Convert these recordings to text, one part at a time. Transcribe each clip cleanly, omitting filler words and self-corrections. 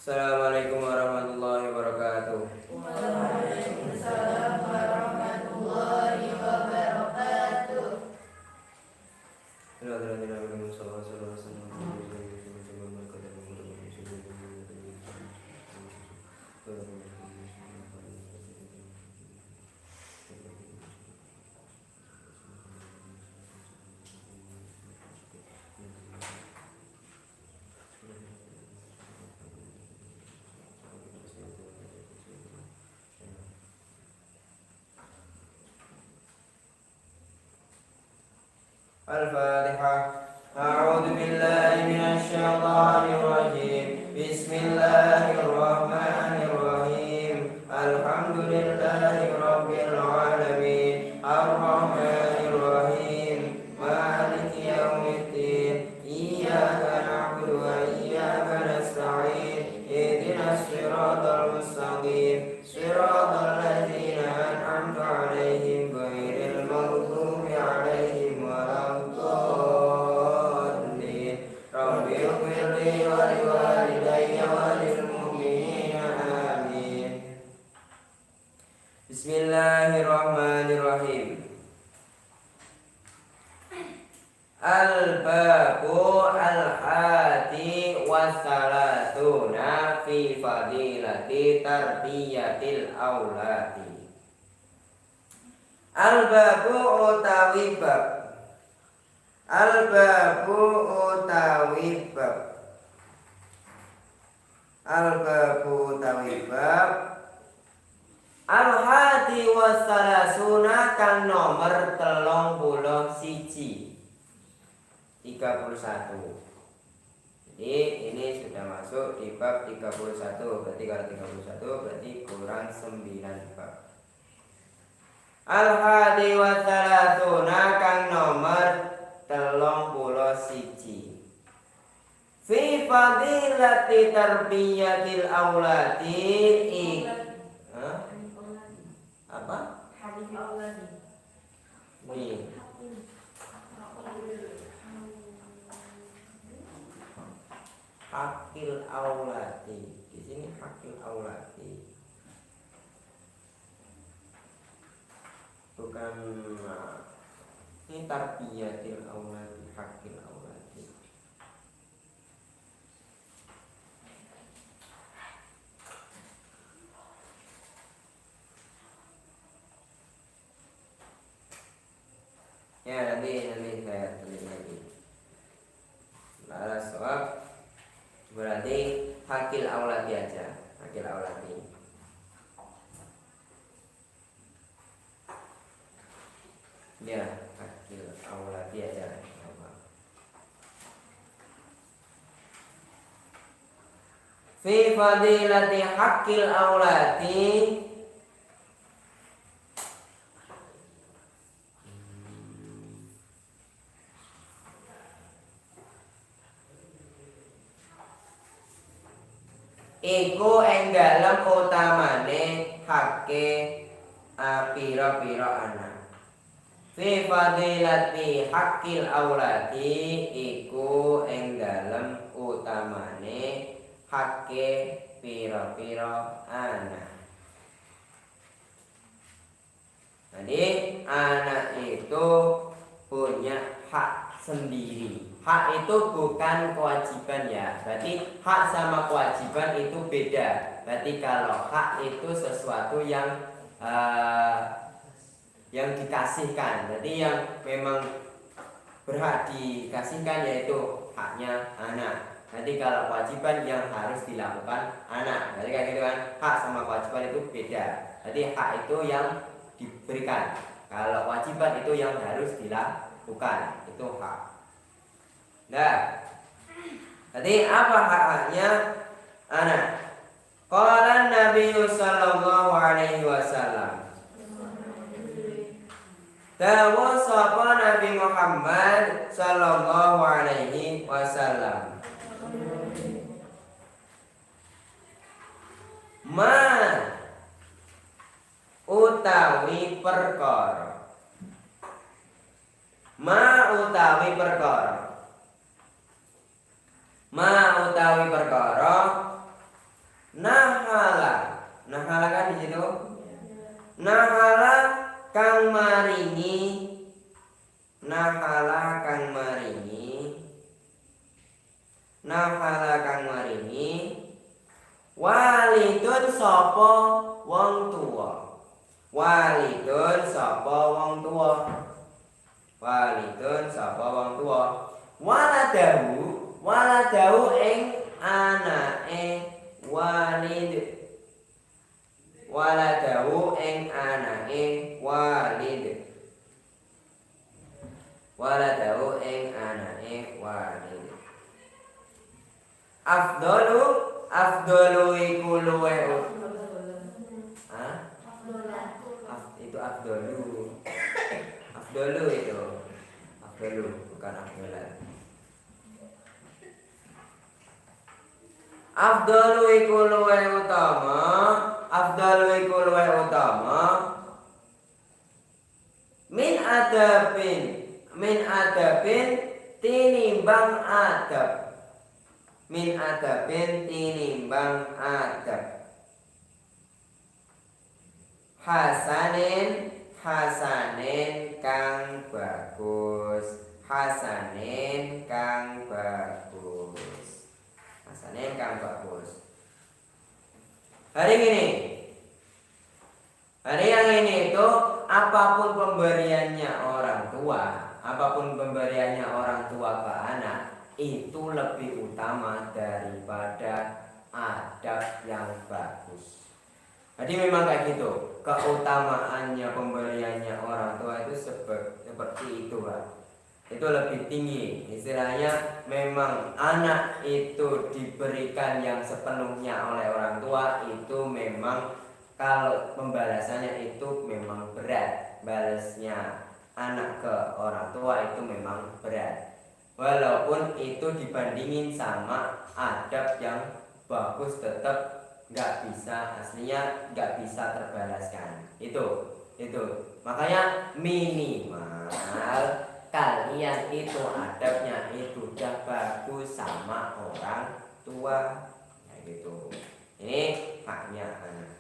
Assalamualaikum warahmatullahi wabarakatuh. Waalaikumsalam warahmatullahi wabarakatuh. Al-Fatihah. A'udzu billahi minasy syaithanir rajim. Bismillahirrahmanirrahim. Alhamdulillahi rabbil alamin. Ar-rahmanir rahim. Maliki yaumiddin. Iyyaka na'budu wa iyyaka nasta'in. Ihdinas siratal mustaqim. Siratal ladzina an'amta 'alaihim ghairil maghdubi 'alaihim waladdallin. Rabbi ighfirli wa liwalidayya wa lil mu'minina amin. Bismillahirrahmanirrahim. Al-babu al-hadi wassalatuna fi fadilati tarbiyatil auladi. Al-babu utawi bab. Al-babu utawi bab. Al-babu utawi bab. Al-hadi wassalasuna kang nomor 31. 31. Jadi ini sudah masuk di bab 31. Berarti kalau 31 berarti kurang 9 bab. Al-hadi wa salasuna kang nomor 31. Fi fadilati tarbiyatil auladi. Apa? Nih. Hakil auladi. Di sini hakil auladi. Bukan ini tarbiyatil auladi, hakil auladi. Ya nanti saya tulis lagi. Lalu soal berarti hakil auladi aja, hakil auladi. Ya, hakil auladi aja. Fi fadilati hakil auladi. Iku ing dalem utamane hakke pira-pira anak. Fi fadilati hakil auladi iku ing dalem utamane hakke pira-pira anak. Jadi anak itu punya hak sendiri. Hak itu bukan kewajiban ya. Berarti hak sama kewajiban itu beda. Berarti kalau hak itu sesuatu yang dikasihkan. Berarti yang memang berhak dikasihkan yaitu haknya anak. Nanti kalau kewajiban yang harus dilakukan anak. Berarti kayak gitu kan. Hak sama kewajiban itu beda. Berarti hak itu yang diberikan. Kalau kewajiban itu yang harus dilakukan. Itu hak. Nah, jadi apa hak-haknya anak? Qala Nabi sallallahu alaihi wasallam. Dawa sapa Nabi Muhammad sallallahu alaihi wasallam. Ma utawi perkara. Ma utawi perkara. Ma utawi perkara Nahala kang maringi, nahala kang maringi, nahala kang maringi walidun sapa wong tuwa. Walidun sapa wong tuwa. Walidun sapa wong tuwa. Waladahu, waladahu ing anake walid. Waladahu ing anake walid. Waladahu ing anake walid. Afdalu, afdalu iku luwe. Hah? Itu afdalu. Afdalu itu. Afdalu bukan afdalan. Afdalu iku luwe utama. Afdalu iku luwe utama. Min adabin tinimbang adab. Min adabin tinimbang adab. Hasanin, hasanin kang bagus. Hasanin kang bagus. Hasanin kang bagus. Hari yang ini itu apapun pemberiannya orang tua, apapun pemberiannya orang tua ke anak, itu lebih utama daripada adab yang bagus. Jadi memang kayak gitu, keutamaannya pemberiannya orang tua itu seperti itu, Pak. Itu lebih tinggi. Istilahnya memang anak itu diberikan yang sepenuhnya oleh orang tua, itu memang kalau pembalasannya itu memang berat. Balasnya anak ke orang tua itu memang berat. Walaupun itu dibandingin sama adab yang bagus, tetap nggak bisa, aslinya nggak bisa terbalaskan. Itu makanya minimal kalian itu adabnya itu udah bagus sama orang tua, kayak gitu. Ini haknya anak.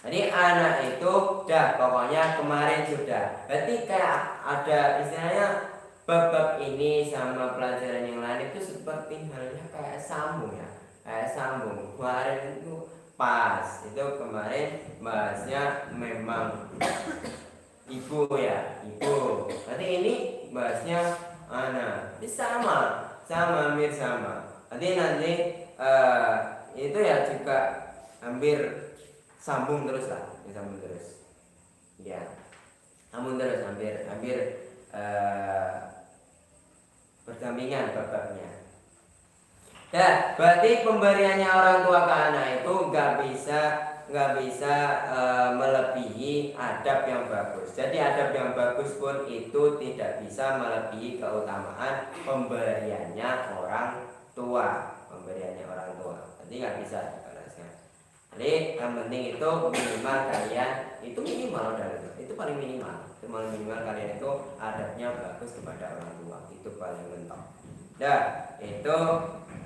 Jadi anak itu udah pokoknya kemarin sudah. Berarti kayak ada istilahnya bab ini sama pelajaran yang lain itu seperti halnya kayak sambung ya, kayak sambung. Kemarin itu pas, itu kemarin bahasnya memang ibu ya, ibu. Berarti ini bahasnya anak. Ini sama, hampir sama. Nanti itu ya juga hampir sambung terus lah, sambung terus. Ya, sambung terus hampir berdampingan babnya. Ya, berarti pemberiannya orang tua ke anak itu nggak bisa melebihi adab yang bagus. Jadi adab yang bagus pun itu tidak bisa melebihi keutamaan pemberiannya orang tua. Pemberiannya orang tua, jadi nggak bisa dibalaskan. Jadi yang penting itu minimal kalian itu minimal itu paling minimal. Itu paling minimal kalian itu adabnya bagus kepada orang tua. Itu paling mentok. Dah, itu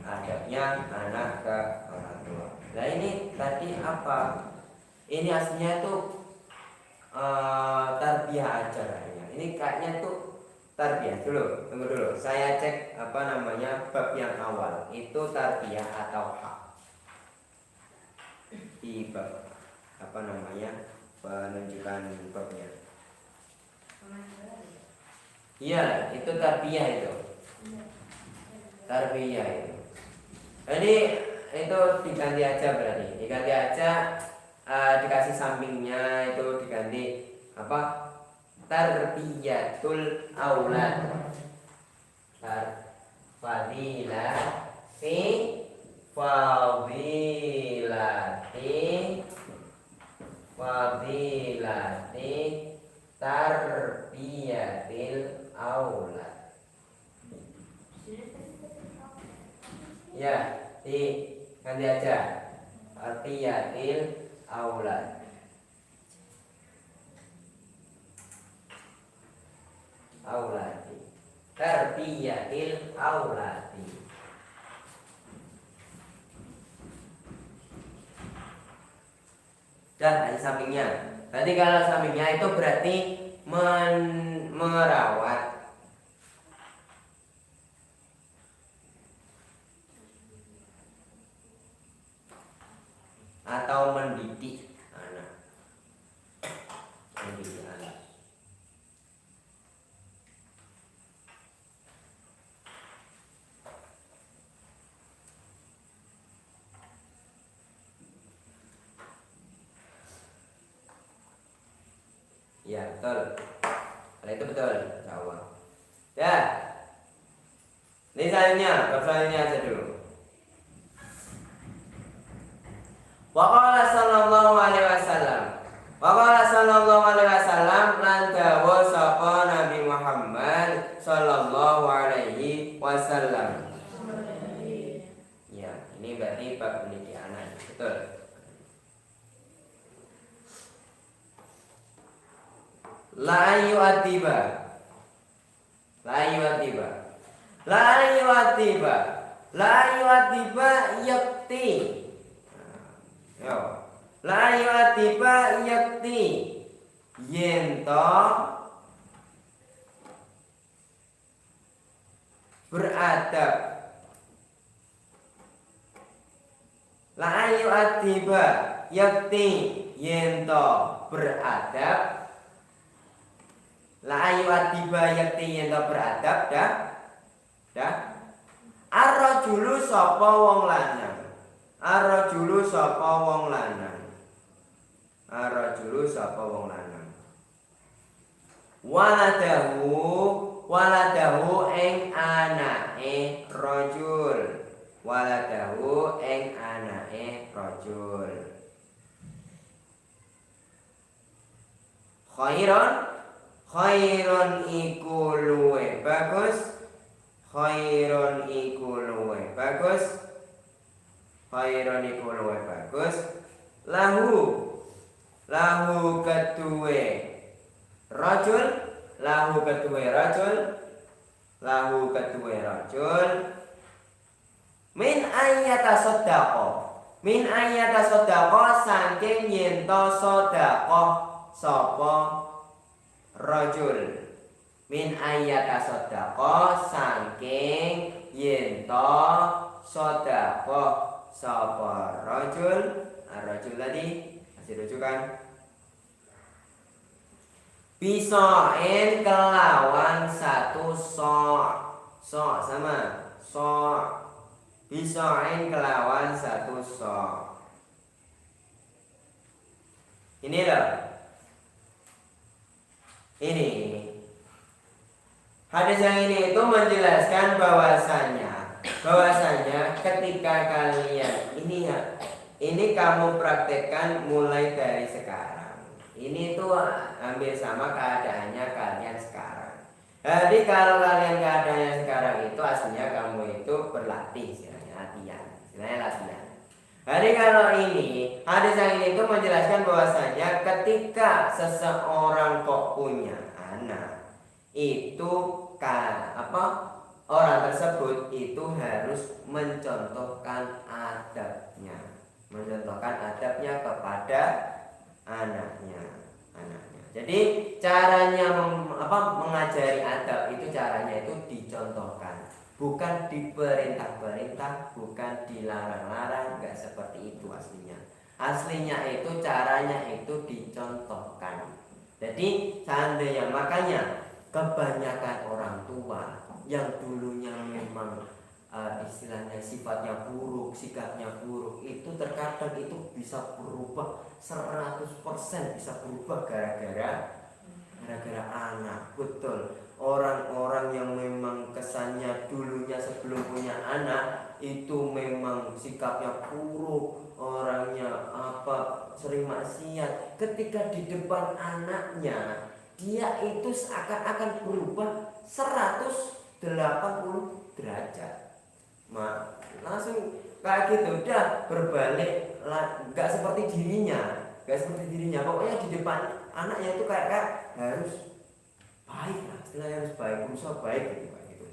adabnya anak ke orang tua. Nah ini tadi apa? Ini aslinya tuh tarbiyah aja kayaknya. Ini kayaknya tuh tarbiyah dulu. Tunggu dulu. Saya cek bab yang awal. Itu tarbiyah atau hak. Di bab penunjukan babnya. Iya, itu tarbiyah itu. Tarbiyah itu. Jadi itu diganti aja berarti. Diganti aja dikasih sampingnya itu diganti apa? Tarbiyatul aulad. Fadilati tarbiyatil aulad. Ya, diganti aja. Tarbiyatil aulad. Auladi. Tarbiyatil auladi. Dan ada sampingnya Berarti kalau suaminya itu berarti merawat. Atau mendidik anak. Mendidik anak. Ya betul. Kalau itu betul, jawab. Ya. Ini selanjutnya, bab selanjutnya aja dulu. Waqala sallallahu alaihi wasallam. Waqala sallallahu alaihi wasallam lan dawa sapa Nabi Muhammad sallallahu alaihi wasallam. Ya, ini berarti bab mendidik anak. Betul. La yu'atiba. La yu'atiba. La yu'atiba. La yu'atiba yakti. Yo. La yu'atiba yakti. Yento beradab. La yu'atiba yakti yento beradab. La yu'atiba yakti yento beradab dah. Ar-rajulu sapa wong lanang. Ar-rajulu sapa wong lanang. Ar-rajulu sapa wong lanang. Waladahu ing anake rajul. Waladahu ing anake rajul. Khairon iku luwe bagus. Khairon iku luwe bagus. Khairon iku luwe bagus. Lahu ketuwe rajul. Lahu ketuwe rajul. Lahu ketuwe rajul. Min ayyata sodakoh. Min ayyata sodakoh saking yento sodakoh sopo rajul. Min ayyata sodakoh saking yento sodakoh sopo rajul. Rajul tadi masih rujukan. Biso'in kelawan satu so' sama so'. Biso'in kelawan satu so'. Ini loh. Ini hadis yang ini itu menjelaskan bahwasanya ketika kalian ini kamu praktekkan mulai dari sekarang. Ini tuh hampir sama keadaannya kalian sekarang. Jadi kalau kalian keadaannya sekarang itu aslinya kamu itu berlatih, istilahnya latihan. Jadi kalau ini hadis yang ini itu menjelaskan bahwasanya ketika seseorang kok punya anak itu orang tersebut itu harus mencontohkan adabnya kepada anaknya. Jadi caranya mengajari adab itu caranya itu dicontohkan, bukan diperintah-perintah, bukan dilarang-larang, enggak seperti itu aslinya. Aslinya itu caranya itu dicontohkan. Jadi seandainya makanya kebanyakan orang tua yang dulunya memang istilahnya sifatnya buruk, sikapnya buruk, itu terkadang itu bisa berubah 100%, bisa berubah gara-gara anak. Betul. Orang-orang yang memang kesannya dulunya sebelum punya anak itu memang sikapnya buruk, orangnya sering maksiat, ketika di depan anaknya dia itu seakan-akan berubah 180 derajat. Langsung kayak gitu, udah berbalik, nggak seperti dirinya. Pokoknya di depan anaknya itu kayak harus baik lah, istilahnya harus baik, berusaha baik gitu.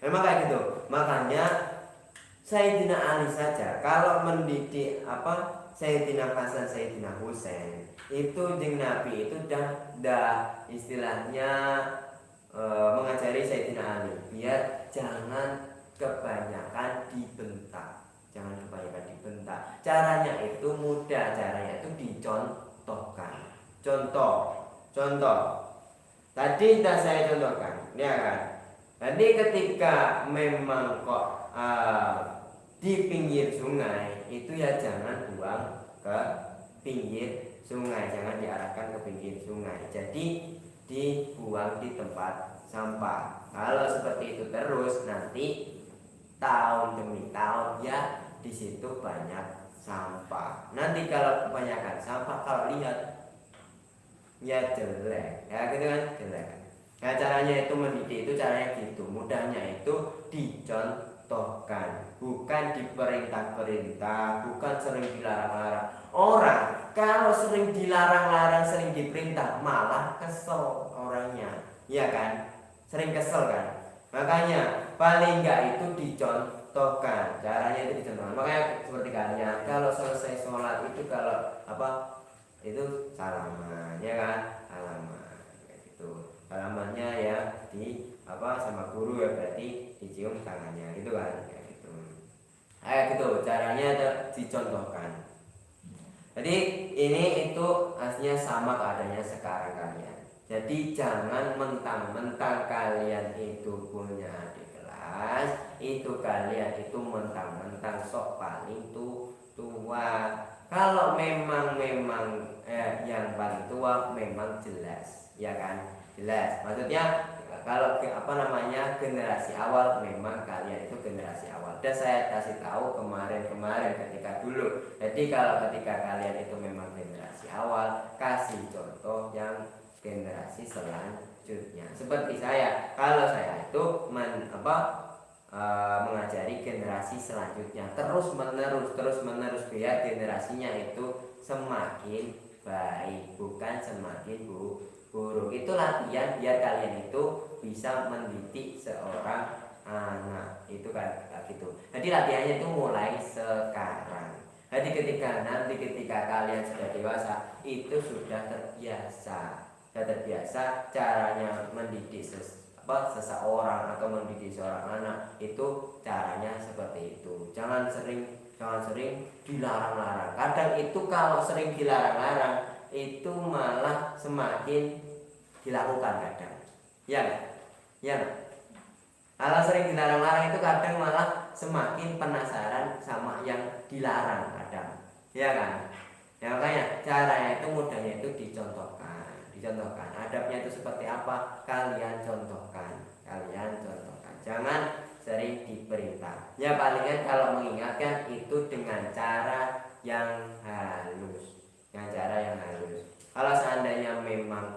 Memang kayak gitu. Makanya Sayyidina Ali saja kalau mendidik Sayyidina Hasan Sayyidina Husain itu jeung Nabi itu dah istilahnya mengajari Sayyidina Ali biar jangan kebanyakan dibentak. Jangan kebanyakan dibentak. Caranya itu mudah, caranya itu dicontohkan. Contoh. Tadi sudah saya contohkan, ya kan? Tadi ketika memang kok di pinggir sungai itu ya jangan buang ke pinggir sungai, jangan diarahkan ke pinggir sungai. Jadi dibuang di tempat sampah. Kalau seperti itu terus nanti tahun demi tahun ya di situ banyak sampah. Nanti kalau kebanyakan sampah, kalau lihat ya jelek, ya gitu kan, jelek. Nah caranya itu mendidik itu caranya gitu, mudahnya itu dicontohkan, bukan diperintah-perintah, bukan sering dilarang-larang. Orang kalau sering dilarang-larang, sering diperintah malah kesel orangnya, ya kan, sering kesel kan. Makanya paling enggak itu dicontohkan, caranya itu dicontohkan. Makanya seperti kalian kalau selesai sholat itu kalau itu salaman, ya kan, salaman kayak gitu. Salamannya ya di sama guru ya, berarti dicium tangannya gitu kan, kayak gitu. Gitu caranya dicontohkan. Jadi ini itu aslinya sama keadaannya sekarang kalian. Jadi jangan mentang-mentang kalian itu punya adik kelas, itu kalian itu mentang-mentang sok paling tua. Kalau memang yang paling tua memang jelas, ya kan, jelas. Maksudnya kalau generasi awal memang kalian itu generasi awal. Dan saya kasih tahu kemarin ketika dulu. Jadi kalau ketika kalian itu memang generasi awal, kasih contoh yang generasi selanjutnya. Seperti saya, kalau saya itu mengajari generasi selanjutnya terus menerus biar generasinya itu semakin baik, bukan semakin buruk. Itu latihan biar kalian itu bisa mendidik seorang anak, itu kan gitu. Jadi latihannya itu mulai sekarang. Jadi ketika kalian sudah dewasa itu sudah terbiasa caranya mendidik seseorang atau mendidik seorang anak itu caranya seperti itu. Jangan sering dilarang-larang. Kadang itu kalau sering dilarang-larang itu malah semakin dilakukan kadang. Ya. Kalau sering dilarang-larang itu kadang malah semakin penasaran sama yang dilarang kadang. Ya kan? Ya makanya caranya itu mudahnya itu dicontohkan. Adabnya itu seperti apa? Kalian contohkan. Jangan sering diperintah. Ya palingan kalau mengingatkan itu dengan cara yang halus. Kalau seandainya memang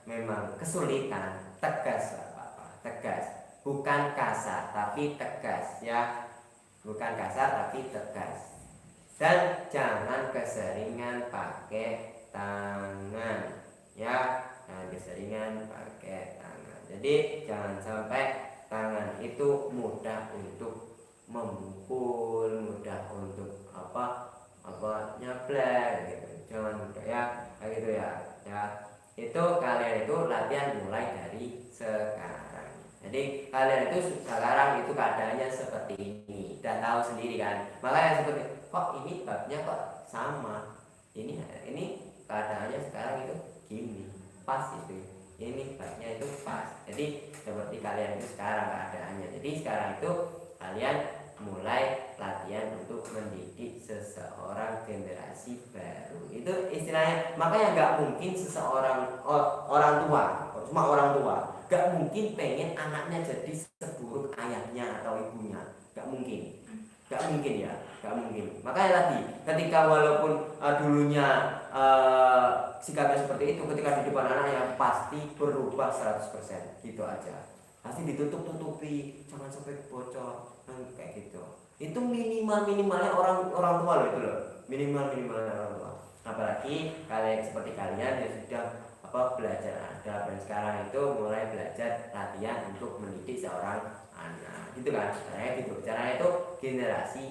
memang kesulitan, tegas, bukan kasar tapi tegas, ya. Bukan kasar tapi tegas. Dan jangan keseringan pakai tangan, ya. Jadi jangan sampai tangan itu mudah untuk memukul, mudah untuk nyablek gitu. Jangan mudah ya, kayak gitu ya. Itu kalian itu latihan mulai dari sekarang. Jadi kalian itu sekarang itu keadaannya seperti ini, dan tahu sendiri kan. Makanya seperti kok ini babnya kok sama. Ini keadaannya sekarang itu gini, pas itu. Ini babnya itu pas. Jadi seperti kalian itu sekarang keadaannya. Jadi sekarang itu kalian mulai latihan untuk mendidik seseorang generasi baru. Itu istilahnya. Makanya nggak mungkin seseorang orang tua nggak mungkin pengen anaknya jadi seburuk ayahnya atau ibunya. Nggak mungkin ya. Makanya tadi ketika walaupun dulunya sikapnya seperti itu, ketika di depan anaknya pasti berubah 100%, gitu aja. Pasti ditutup-tutupi, jangan sampai bocor, kayak gitu. Itu minimalnya orang tua loh itu loh. Minimalnya orang tua. Apalagi kalian seperti kalian yang sudah belajar adab, dan sekarang itu mulai belajar latihan untuk mendidik seorang anak. Gitu kan? Caranya itu generasi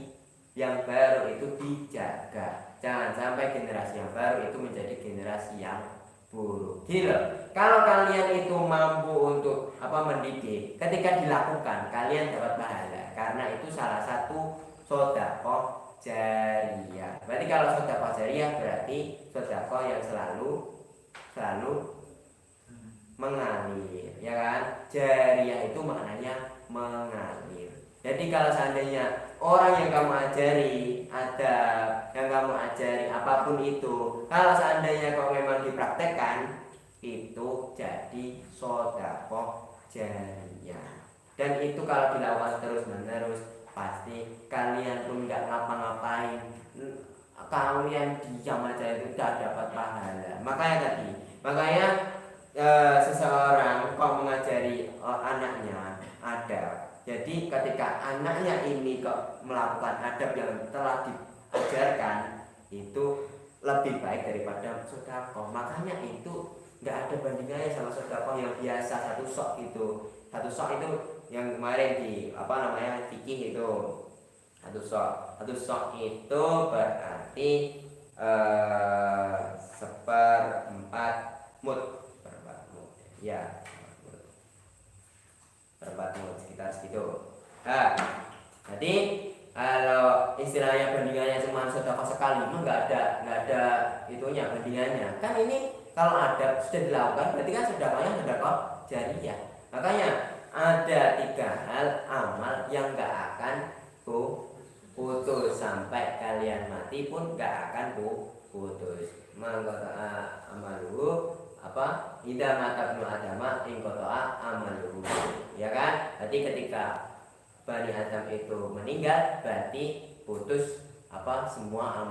yang baru itu dijaga. Jangan sampai generasi yang baru itu menjadi generasi yang buruk. Gila. Kalau kalian itu mampu untuk mendidik, ketika dilakukan kalian dapat pahala, karena itu salah satu sedekah jariyah. Berarti kalau sedekah jariyah berarti sedekah yang selalu mengalir, ya kan? Jariyah itu maknanya mengalir. Jadi kalau seandainya orang yang kamu ajari ada, yang kamu ajari apapun itu, kalau seandainya kau memang dipraktekkan, itu jadi sedekah jariyah. Dan itu kalau dilakukan terus menerus, pasti kalian pun nggak ngapa-ngapain, kalian diam aja itu udah dapat pahala. Makanya seseorang kok mengajari anaknya adab. Jadi ketika anaknya ini kok melakukan adab yang telah diajarkan, itu lebih baik daripada sedekah. Makanya itu nggak ada bandingannya sama sedekah yang biasa satu sok itu. Satu sok itu yang kemarin di fikih itu. Satu sok itu berarti seperempat mud. Ya, seperempat mud sekitar segitu. Nah, jadi kalau istilahnya bandingannya cuma sedekah sekali, itu nggak ada itunya bandingannya. Kan ini kalau ada sudah dilakukan berarti kan sedekahnya sedekah jariyah. Makanya ada 3 hal amal yang nggak akan putus sampai kalian mati pun nggak akan putus. Mangkota amalu Ida mata ibnu adama ing kotoa amalu, ya kan? Berarti ketika Bani Adam itu meninggal berarti putus semua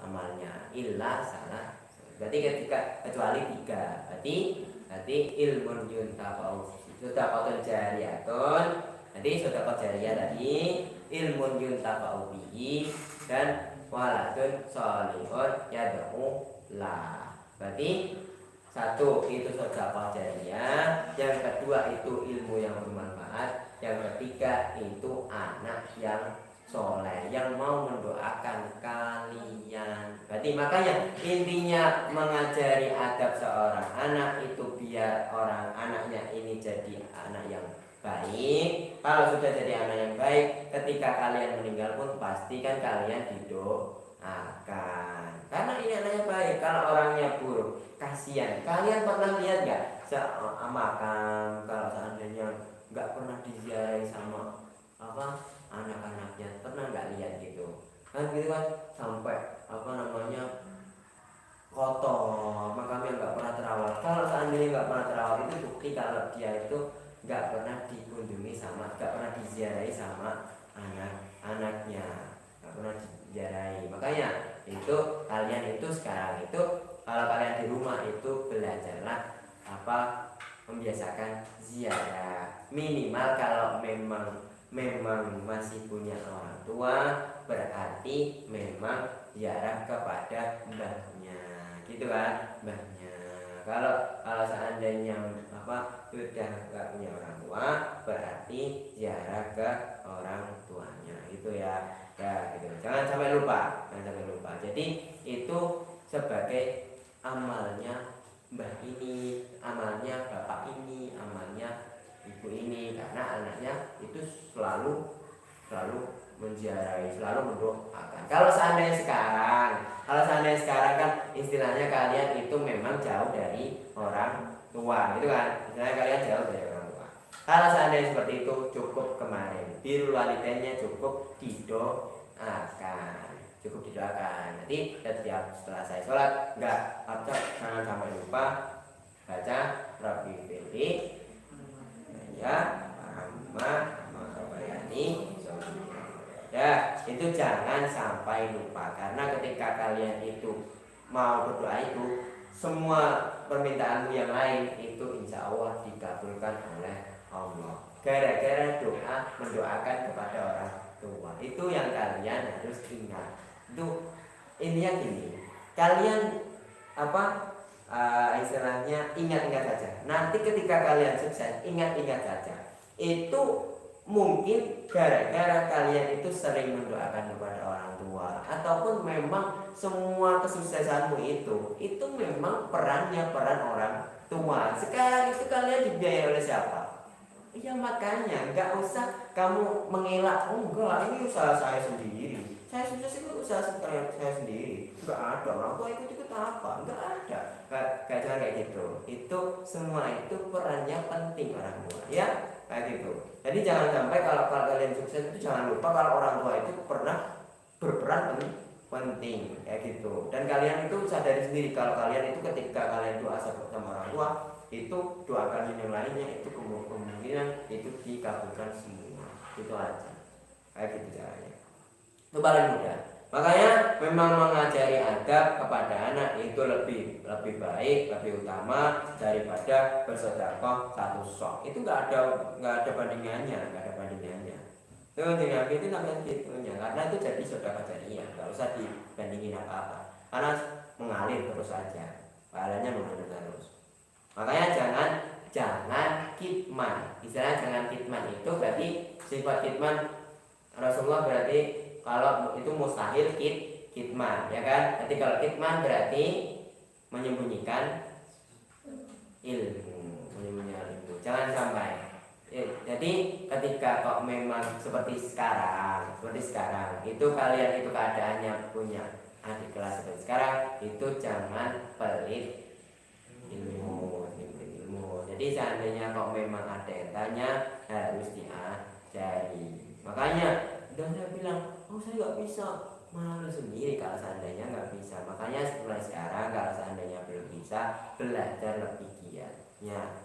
amalnya illa salah. Berarti kecuali 3. Berarti ilmun yuntafa'u sedekah jariyatun. Jadi sedekah jariyah tadi ilmun yuntafa'u bihi dan waladun sholihun yad'u lah. Berarti 1 itu sedekah jariyah, yang kedua itu ilmu yang bermanfaat, yang ketiga itu anak yang soleh yang mau mendoakan kalian. Berarti makanya intinya mengajari adab seorang anak itu biar orang anaknya ini jadi anak yang baik. Kalau sudah jadi anak yang baik, ketika kalian meninggal pun pastikan kalian didoakan. Karena ini anaknya baik. Kalau orangnya buruk, kasihan. Kalian pernah lihat nggak makam kalau seandainya nggak pernah diziarahi sama anak-anaknya, pernah nggak lihat gitu kan? Gitu kan, sampai kotor, makamnya nggak pernah terawat. Kalau seandainya nggak pernah terawat, itu bukti kalau dia itu nggak pernah dikunjungi sama, nggak pernah diziarahi sama anak-anaknya, nggak pernah diziarahi. Makanya itu kalian itu sekarang itu kalau kalian di rumah itu belajarlah membiasakan ziarah. Minimal kalau memang masih punya orang tua, berarti memang ziarah kepada mbahnya, gitu kan, mbahnya. Kalau seandainya sudah nggak punya orang tua, berarti ziarah ke orang tuanya, itu ya gitu. Jangan sampai lupa. Jadi itu sebagai amalnya mbah ini, amalnya bapak ini, amalnya ibu ini, karena anaknya itu selalu menziarahi, selalu mendoakan. Kalau seandainya sekarang kan istilahnya kalian itu memang jauh dari orang tua, gitu kan? Istilahnya kalian jauh dari orang tua. Kalau seandainya seperti itu, cukup kemarin birrul walidainnya cukup didoakan. Nanti setiap setelah saya sholat jangan sampai lupa baca Rabbi Fili ya Rahmat Mahabayani. Ya, itu jangan sampai lupa, karena ketika kalian itu mau berdoa itu, semua permintaanmu yang lain itu insya Allah dikabulkan oleh Allah. Gara-gara doa mendoakan kepada orang tua, itu yang kalian harus ingat. Itu intinya gini, kalian istilahnya ingat-ingat saja. Nanti ketika kalian sukses, ingat-ingat saja. Itu mungkin gara-gara kalian itu sering mendoakan kepada orang tua, ataupun memang semua kesuksesanmu itu memang peran orang tua. Sekarang itu kalian dibiayai oleh siapa? Ya makanya nggak usah kamu mengelak, oh enggak, ini usaha saya sendiri, saya sukses itu usaha saya sendiri, nggak ada orang tua ikut apa, nggak ada, nggak jangan kayak gitu. Itu semua itu perannya penting orang tua, ya kayak gitu. Jadi jangan sampai kalau kalian sukses itu jangan lupa kalau orang tua itu pernah berperan penting kayak gitu. Dan kalian itu sadari sendiri kalau kalian itu ketika kalian doa sama orang tua, itu doakan yang lainnya itu kemungkinan itu dikabulkan semua. Itu aja, kayak gitu caranya. Itu paling mudah. Makanya memang mengajari adab kepada anak itu lebih baik, lebih utama daripada bersedekah satu sok. Itu nggak ada bandingannya. Itu dengan itu namanya gitunya, karena itu jadi sedekah jariyah, nggak usah dibandingin apa-apa, karena mengalir terus saja, pahalanya mengalir terus. Makanya jangan kitman. Istilahnya jangan kitman itu berarti sifat kitman Rasulullah berarti kalau itu mustahil kitman, ya kan? Jadi kalau kitman berarti menyembunyikan ilmu. Jangan sampai. Jadi ketika kok memang seperti sekarang itu kalian itu keadaannya punya adik kelas seperti sekarang, itu jangan pelit ilmu. Jadi seandainya kok memang ada yang tanya harus diajari. Makanya saya bilang, saya nggak bisa, malu sendiri kalau seandainya nggak bisa. Makanya mulai sekarang kalau seandainya belum bisa, belajar lebih giatnya,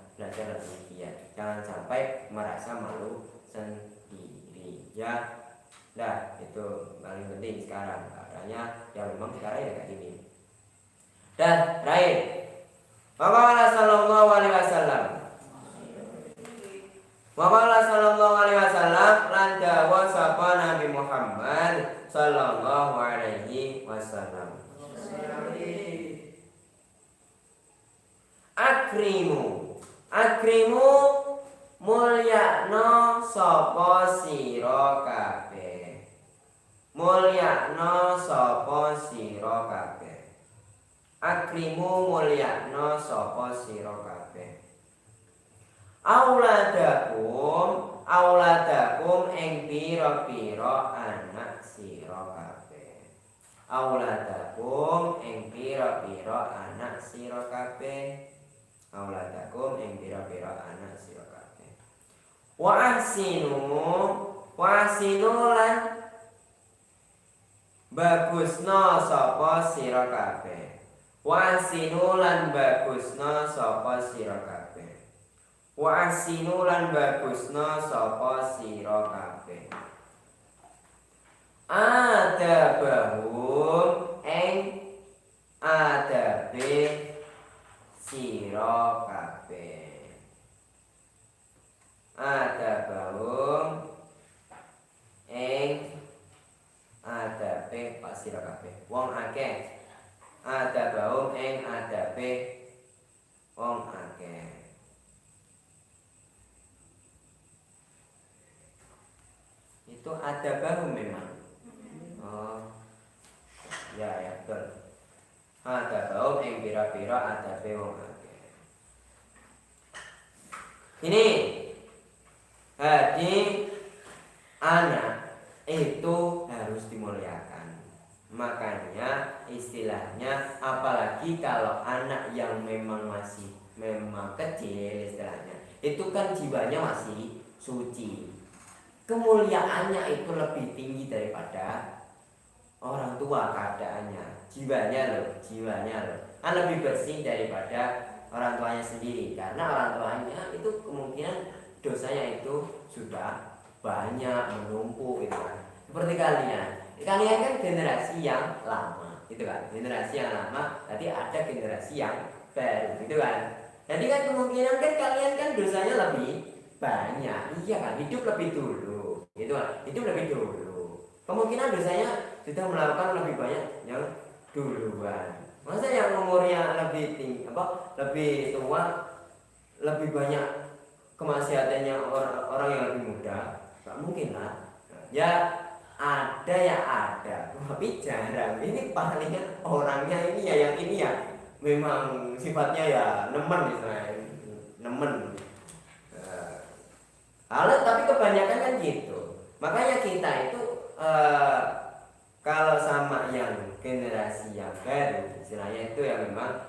jangan sampai merasa malu sendiri, ya. Nah itu paling penting sekarang keadaannya ya memang sekarang ya kayak gini. Dan terakhir, Waqala sallallahu alaihi wasallam. Lan dawa sapa Nabi Muhammad sallallahu alaihi wasallam. Akrimu mulyakno sapa sira kabeh. Akrimu mulyakno sapa sira kabeh. Auladakum ing pira-pira anak sira kabeh. Auladakum ing pira-pira anak sira kabeh. Wa ahsinu lan bagusna sapa sira kabeh. Wa ahsinu lan bagusna sapa sira kabeh. Adabahum ing adabe sira kabeh. Adabahum ing adabe sira kabeh. Wong akeh. Adabahum ing adabe wong akeh. Itu adabahum memang. Oh. Ya betul. Adabahum ing pira-pira adabe wong akeh. Ini jadi anak itu harus dimuliakan. Makanya istilahnya apalagi kalau anak yang memang kecil istilahnya, itu kan jiwanya masih suci. Kemuliaannya itu lebih tinggi daripada orang tua keadaannya. Jiwanya loh. Kan lebih bersih daripada orang tuanya sendiri, karena orang tuanya itu kemungkinan dosanya itu sudah banyak menumpuk gitu kan. Seperti kalian kan generasi yang lama gitu kan, berarti ada generasi yang baru gitu kan. Jadi kan kemungkinan kan kalian kan dosanya lebih banyak, iya kan, hidup lebih dulu gitu kan, kemungkinan dosanya sudah melakukan lebih banyak yang duluan. Masa yang umurnya lebih tinggi lebih tua lebih banyak kemaksiatannya orang yang lebih muda, nggak mungkin lah. Ya ada ya ada, tapi jarang. Ini palingan orangnya ini ya yang ini ya memang sifatnya ya nemen misalnya, nemen. Tapi kebanyakan kan gitu. Makanya kita itu kalau sama yang generasi yang baru, istilahnya itu yang memang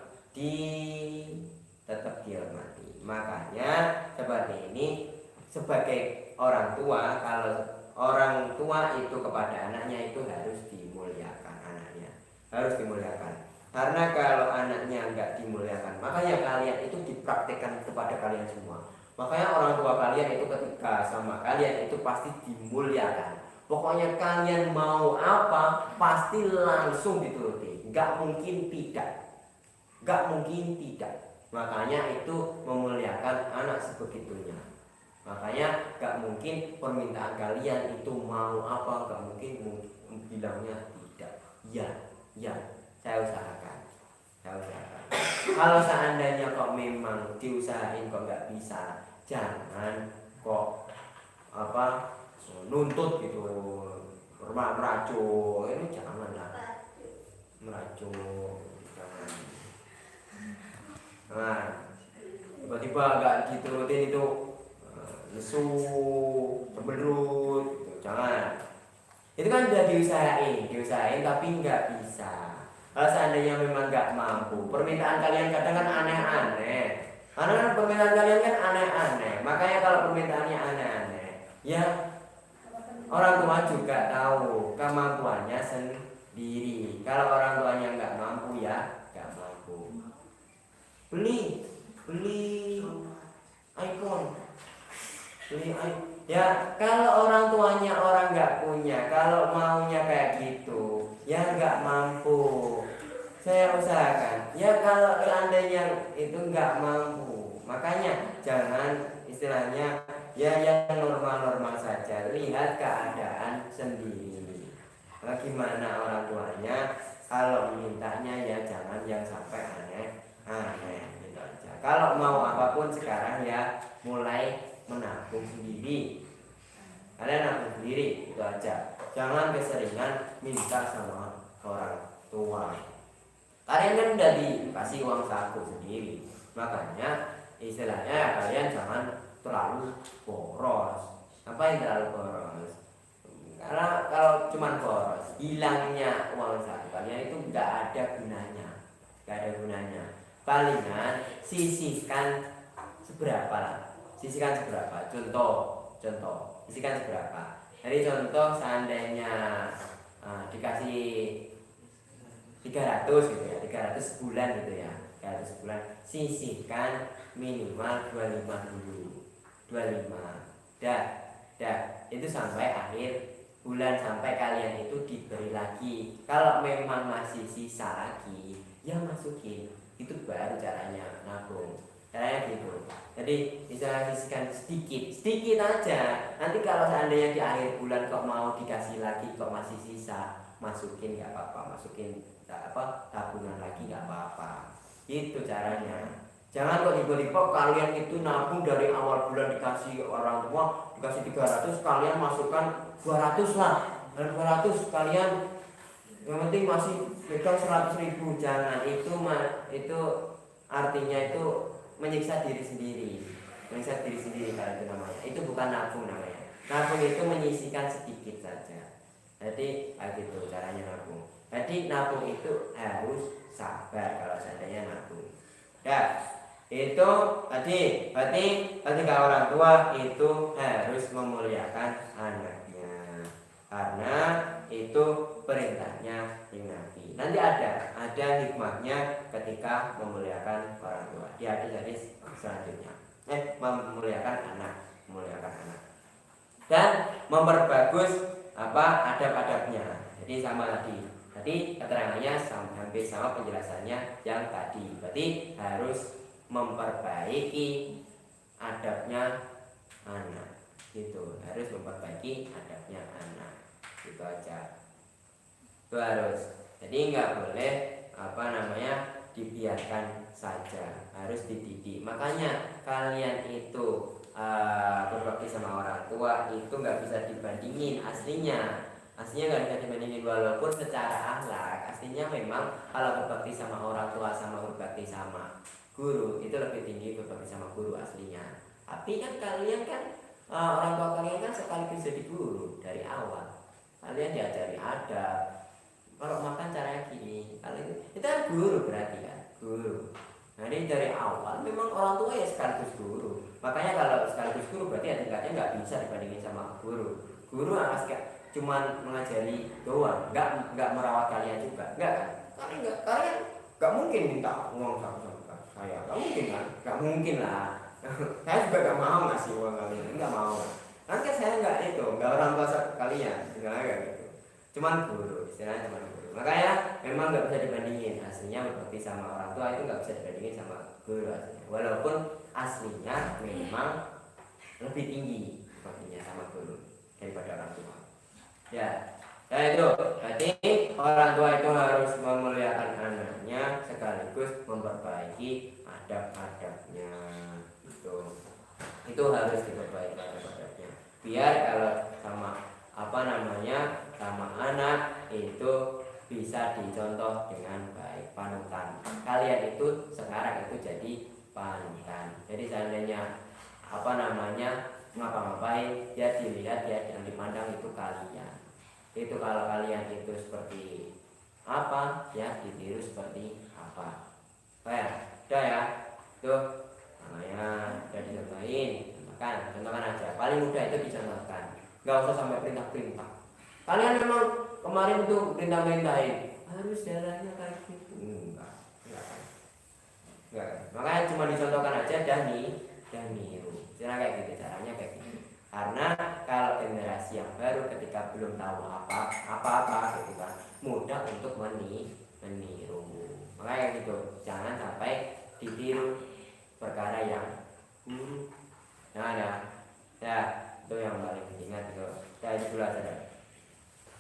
tetap dihormati. Makanya seperti ini, sebagai orang tua, kalau orang tua itu kepada anaknya itu harus dimuliakan, anaknya harus dimuliakan. Karena kalau anaknya enggak dimuliakan, makanya kalian itu dipraktikkan kepada kalian semua. Makanya orang tua kalian itu ketika sama kalian itu pasti dimuliakan. Pokoknya kalian mau apa pasti langsung dituruti, enggak mungkin tidak. Enggak mungkin tidak. Makanya itu memuliakan anak sebegitunya. Makanya enggak mungkin permintaan kalian itu mau apa, enggak mungkin bilangnya tidak. Ya, saya usahakan. Kalau seandainya kok memang diusahain kok enggak bisa, jangan kok nuntut gitu, meracu, ini janganlah, meracu, jangan. Nah, tiba-tiba nggak diturutin itu lesu, cemberut, gitu. Jangan. Itu kan udah diusahain tapi nggak bisa. Kalau seandainya memang nggak mampu, permintaan kalian kadang kan aneh-aneh. Karena kan permintaan kalian kan aneh-aneh. Makanya kalau permintaannya aneh-aneh, ya orang tua juga tahu kemampuannya sendiri. Kalau orang tuanya nggak mampu ya nggak mampu. Beli iPhone, ya kalau orang tuanya orang nggak punya, kalau maunya kayak gitu ya nggak mampu. Saya usahakan ya kalau seandainya itu nggak mampu, makanya jangan istilahnya ya yang normal-normal saja, lihat keadaan sendiri. Bagaimana orang tuanya, kalau mintanya ya jangan yang sampai aneh gitu aja. Kalau mau apapun sekarang ya mulai menabung sendiri. Kalian nabung sendiri itu aja. Jangan keseringan minta sama orang tua. Kalian kan udah dikasih uang saku sendiri, makanya istilahnya kalian jangan terlalu boros. Apa yang terlalu boros? Karena kalau cuma boros, hilangnya uang saku kalian itu nggak ada gunanya. Palingan sisihkan seberapa lah. Contoh, sisihkan seberapa. Jadi contoh seandainya dikasih 300 gitu ya, 300 sebulan gitu ya, 300 sebulan, sisihkan minimal 25 dulu, 25 dah itu sampai akhir bulan, sampai kalian itu diberi lagi. Kalau memang masih sisa lagi ya masukin, itu baru caranya nabung, caranya gitu. Jadi bisa sisihkan sedikit aja. Nanti kalau seandainya di akhir bulan kok mau dikasih lagi kok masih sisa, masukin nggak apa-apa, masukin tabungan lagi nggak apa-apa. Itu caranya. Jangan kok tiba-tiba kalian itu nabung dari awal bulan dikasih orang tua dikasih 300, kalian masukkan 200 lah, dan 200 kalian yang penting masih pegang 100.000. Jangan, itu artinya itu menyiksa diri sendiri kalau itu namanya. Itu bukan nabung namanya. Nabung itu menyisihkan sedikit saja. Jadi gitu caranya nabung. Jadi nabung itu harus sabar kalau seandainya nabung. Ya, itu tadi berarti ketika orang tua itu harus memuliakan anaknya, karena itu perintahnya Nabi. Nanti ada hikmahnya ketika memuliakan orang tua. Di hadis selanjutnya, memuliakan anak dan memperbagus adab-adabnya. Jadi sama tadi keterangannya hampir sama penjelasannya yang tadi. Berarti harus memperbaiki adabnya anak. Gitu, harus memperbaiki adabnya anak. Gitu aja. Itu harus. Jadi nggak boleh dibiarkan saja, harus dididik. Makanya kalian itu berbakti sama orang tua itu nggak bisa dibandingin aslinya nggak bisa dibandingin, walaupun secara akhlak aslinya memang kalau berbakti sama orang tua sama berbakti sama guru itu lebih tinggi berbakti sama guru aslinya. Tapi kan kalian kan orang tua kalian kan sekaligus jadi guru dari awal, kalian diajari adab, kalau makan caranya gini, kalian itu kan guru berarti kan guru. Nah ini dari awal memang orang tua ya sekaligus guru. Makanya kalau sekaligus guru berarti ya tingkatnya nggak bisa dibandingin sama guru. Guru harus kayak cuman mengajari doang, nggak merawat kalian juga, nggak kan? Kalian nggak mungkin minta uang sama saya, nggak mungkin kan? Nggak mungkin lah. Saya juga nggak mau ngasih uang kalian, nggak mau. Nanti saya nggak itu, nggak orang tua kalian, istilahnya kayak gitu. Cuman guru, istilahnya cuman guru. Makanya memang nggak bisa dibandingin aslinya berbakti sama orang tua itu nggak bisa dibandingin sama guru aslinya. Walaupun aslinya memang lebih tinggi berbaktinya sama guru daripada orang tua. Ya, itu berarti orang tua itu harus memuliakan anaknya sekaligus memperbaiki adab-adabnya. Itu harus diperbaiki adab-adabnya. Biar kalau sama sama anak itu bisa dicontoh dengan baik, panutan. Kalian itu sekarang itu jadi panutan. Jadi seandainya ngapa-ngapain dia dilihat ya yang dipandang itu kalian. Itu kalau kalian itu seperti apa ya ditiru seperti apa. Udah ya tuh namanya udah dicontohin. Contohkan aja, paling mudah itu dicontohkan, nggak usah sampai perintah-perintah. Kalian memang kemarin tuh perintah-perintahin harus jalannya kayak gitu, enggak. Makanya cuma dicontohkan aja dan niru. Cara kayak gitu, caranya kayak gitu. Karena kalau generasi yang baru ketika belum tahu apa-apa gitu kan, mudah untuk meniru. Makanya gitu, jangan sampai ditiru perkara yang buruk. Nah, ya itu yang paling ingat itu. Ya itu dulu aja.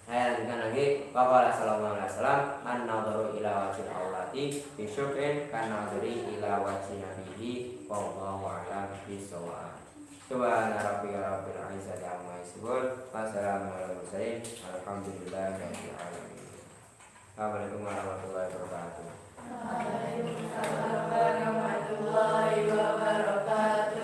Saya lanjutkan lagi. Qala sallallahu alaihi wasallam an-nadharu ila wajhil aulati bi syukrin kan-nadhari ila wajhi nabihi wallahu a'lam bissawab. Subhana rabbika rabbil izzati amma yasifun wa salamun alal mursalin walhamdulillahi rabbil alamin. Assalamualaikum warahmatullahi wabarakatuh. Waalaikumsalam warahmatullahi wabarakatuh.